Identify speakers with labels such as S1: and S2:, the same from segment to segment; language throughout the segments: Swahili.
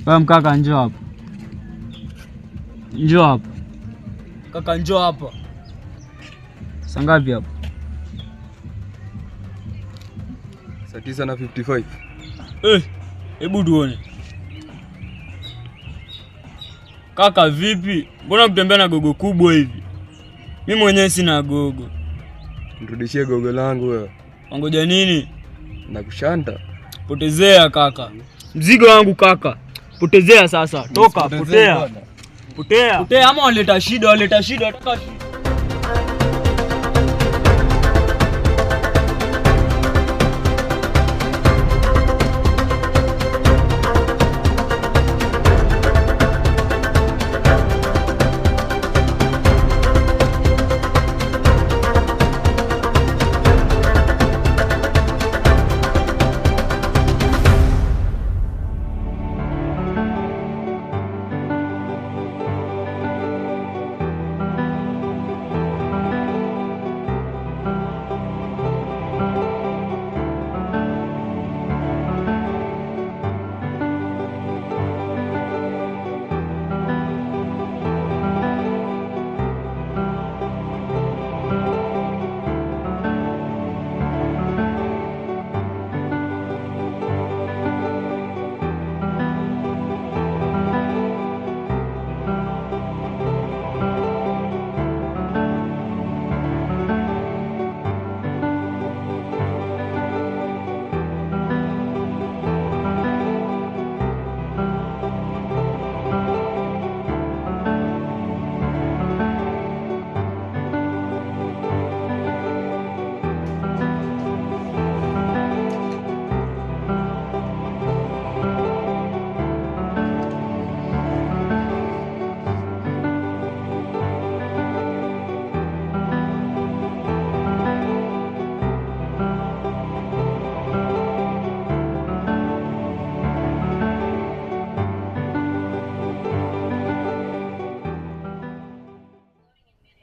S1: Wewe mkaka njoo hapa. Njoo hapa.
S2: Kaka njoo hapa.
S1: Saa ngapi hapa?
S3: Saa 9:55.
S2: Hebu tuone. Kaka vipi? Mbona kutembea na gogo kubwa hivi? Mimi mwenyewe sina gogo.
S3: Nirudishie gogo langu wewe.
S2: Ngoja nini?
S3: Nakushanda.
S2: Potezea kaka. Mzigo wangu kaka. Potezea sasa. Toka, potea. Potea ama waleta shida, nataka shida.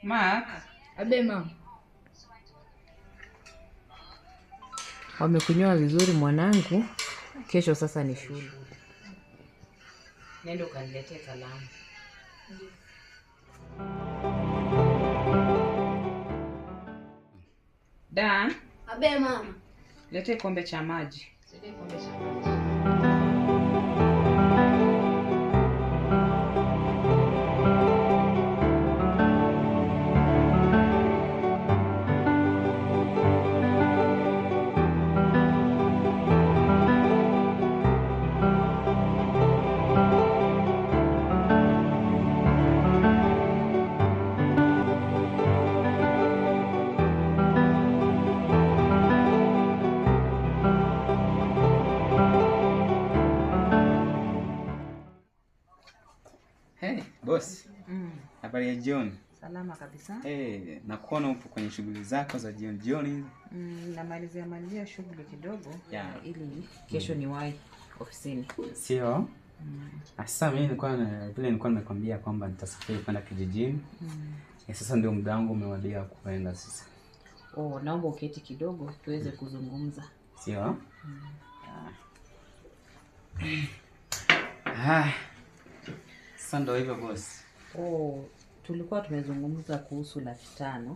S4: Mark,
S5: abe mama.
S4: Wamekunyoa vizuri mwanangu. Kesho sasa ni shule. Nenda ukaniletee kalamu. Dan,
S5: Abe mama.
S4: letee kombe cha maji.
S6: Hey, boss. Habari ya jioni.
S4: Salama kabisa.
S6: Nakuona upo kwenye shughuli zako za jioni hizi.
S4: Namalizia shughuli kidogo ili kesho niwahi ofisini.
S6: Sio? Sasa mimi nilikuwa nimekwambia kwamba nitasafiri kwenda kijijini. Sasa ndio muda wangu umewadia kwenda sasa.
S4: Naomba uketi kidogo tuweze kuzungumza.
S6: Sio? Sasa ndio hivyo boss.
S4: Tulikuwa tumezungumza kuhusu 500,000.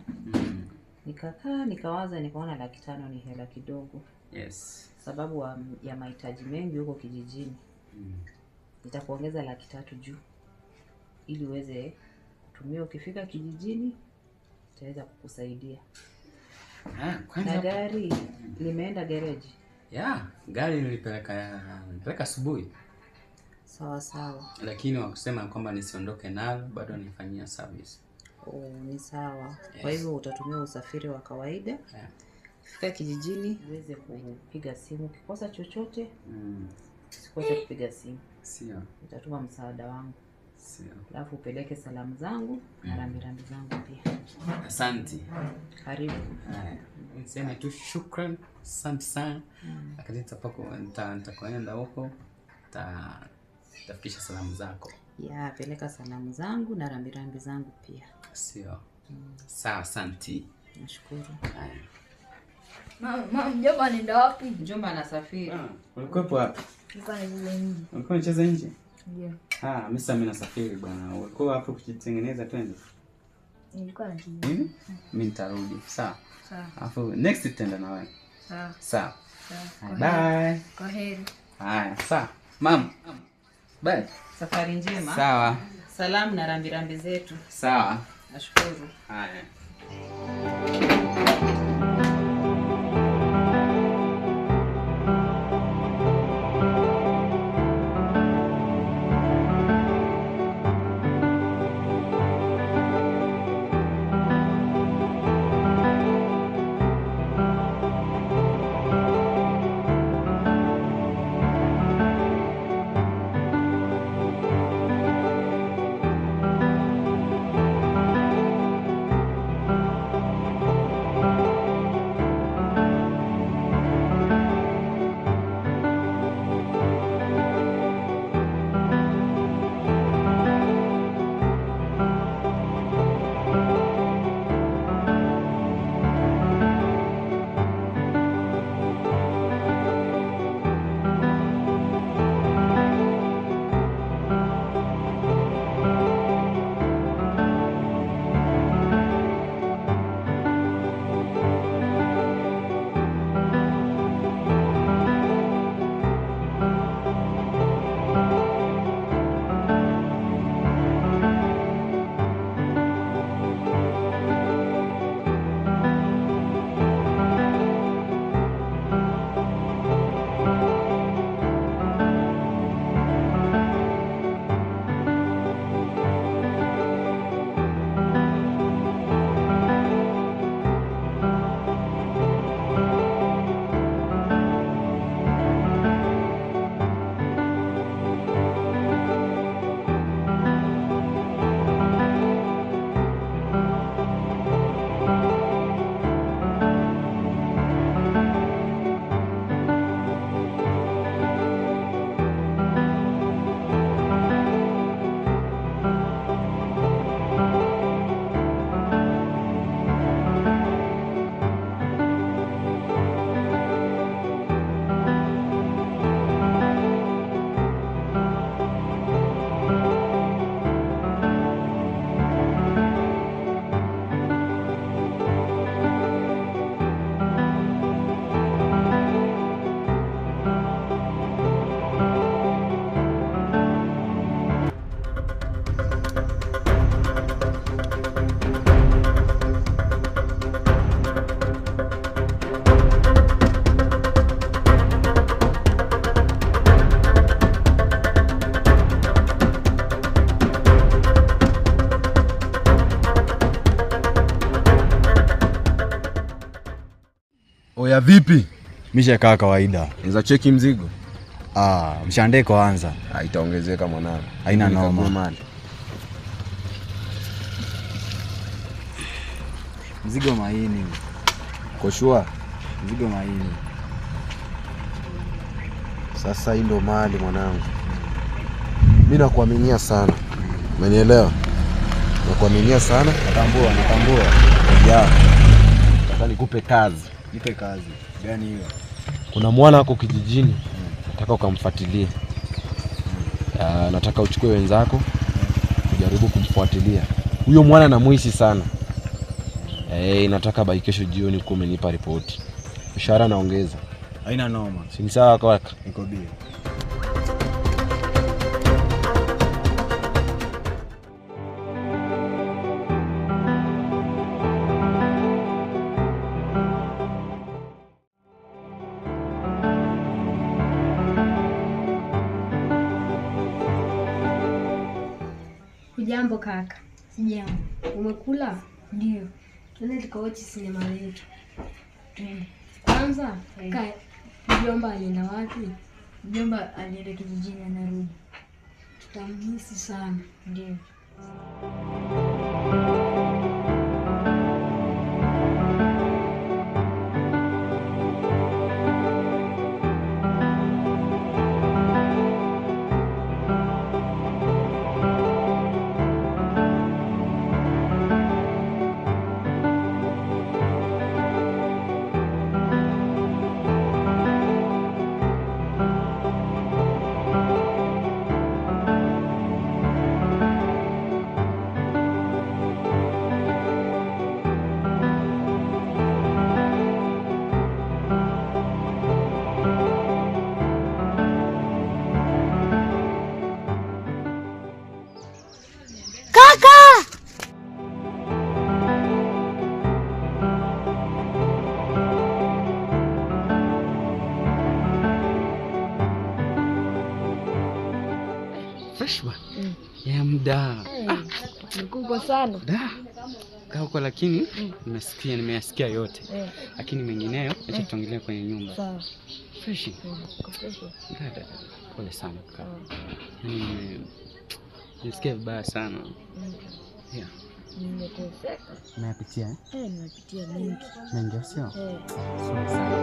S4: Nikakaa nikawaza nikaona 500,000 ni hela kidogo.
S6: Yes.
S4: Sababu ya mahitaji mengi huko kijijini. Nitakuongeza 300,000 juu ili uweze kutumia ukifika kijijini, itaweza kukusaidia.
S6: Kwanza
S4: gari limeenda garage?
S6: Gari nilipeleka asubuhi.
S4: Sawa.
S6: Lakini wakusema kwamba nisiondoke nalo, bado nifanyia service.
S4: Ni sawa. Yes. Kwa hivyo utatumia usafiri wa kawaida. Fika kijijini uweze kupiga simu. Ukikosa chochote, usikose kupiga simu.
S6: Sio.
S4: Nitatuma msaada wangu.
S6: Sio.
S4: Alafu upeleke salamu zangu na rambirambi zangu pia.
S6: Asante.
S4: Karibu.
S6: Niseme tu shukrani, asante sana. Lakini nitakwenda huko, tafikisha salamu zako.
S4: Peleka salamu zangu na rambirambi zangu pia.
S6: Sio. Sawa, asante.
S4: Nashukuru.
S5: Mama, mjomba anaenda wapi?
S4: Mjomba anasafiri.
S6: Ulikuwa wapi?
S5: Nilikuwa nje.
S6: Ulikuwa unacheza nje?
S5: Ndio.
S6: Mimi nasafiri bwana. Ulikuwa hapo kujitengeneza twende?
S5: Nilikuwa najibu.
S6: Mimi nitarudi. Sawa.
S5: Sawa.
S6: Alafu next tutaenda na wewe.
S5: Sawa.
S6: Sawa.
S5: Sawa.
S6: Bye.
S5: Kwaheri.
S6: Haya, sawa. Mama. Bye.
S4: Safari njema.
S6: Sawa.
S4: Salamu na rambirambi zetu.
S6: Sawa.
S4: Nashukuru.
S6: Haya.
S7: Oya vipi?
S3: Misha kaa kawaida.
S7: Unaweza cheki mzigo?
S3: Mshande kwanza.
S7: Itaongezeka mwanangu.
S3: Haina noma. Mzigo maini.
S7: Koshua.
S3: Mzigo maini.
S7: Sasa hii ndo mali mwanangu. Mimi nakuaminia sana. Umenielewa? Nakuaminia sana.
S3: Natambua.
S7: Ya. Sasa nikupe kazi.
S3: Nipe kazi. Gani hiyo?
S7: Kuna mwana wako kijijini. Nataka ukamfuatilie. Nataka uchukue wenzako ujaribu kumfuatilia. Huyo mwana anamuhisi sana. Nataka by kesho jioni uko umenipa ripoti. Mshahara naongeza.
S3: Haina noma.
S7: Si ni sawa kaka?
S3: Niko bia.
S5: Hujambo kaka?
S8: Sijambo.
S5: Umekula?
S8: Ndio.
S5: Twende tukaochi sinema yetu. Twende. Kwanza, mjomba alienda wapi?
S8: Mjomba alienda kijijini anarudi.
S5: Tutamhisi sana.
S8: Ndio.
S6: Ashba. Ya muda.
S5: Mkubwa sana.
S6: Da. Kauko lakini nimeyasikia yote. Lakini mengineyo acha tuongelee kwenye nyumba.
S5: Sawa.
S6: Fresh.
S5: Fresh.
S6: Dada. Pole sana kaka. Nisikia vibaya sana. Yeah.
S5: Nimeteseka.
S6: Umeyapitia
S5: Nimepitia mengi.
S6: mengi sio?
S5: Sawa.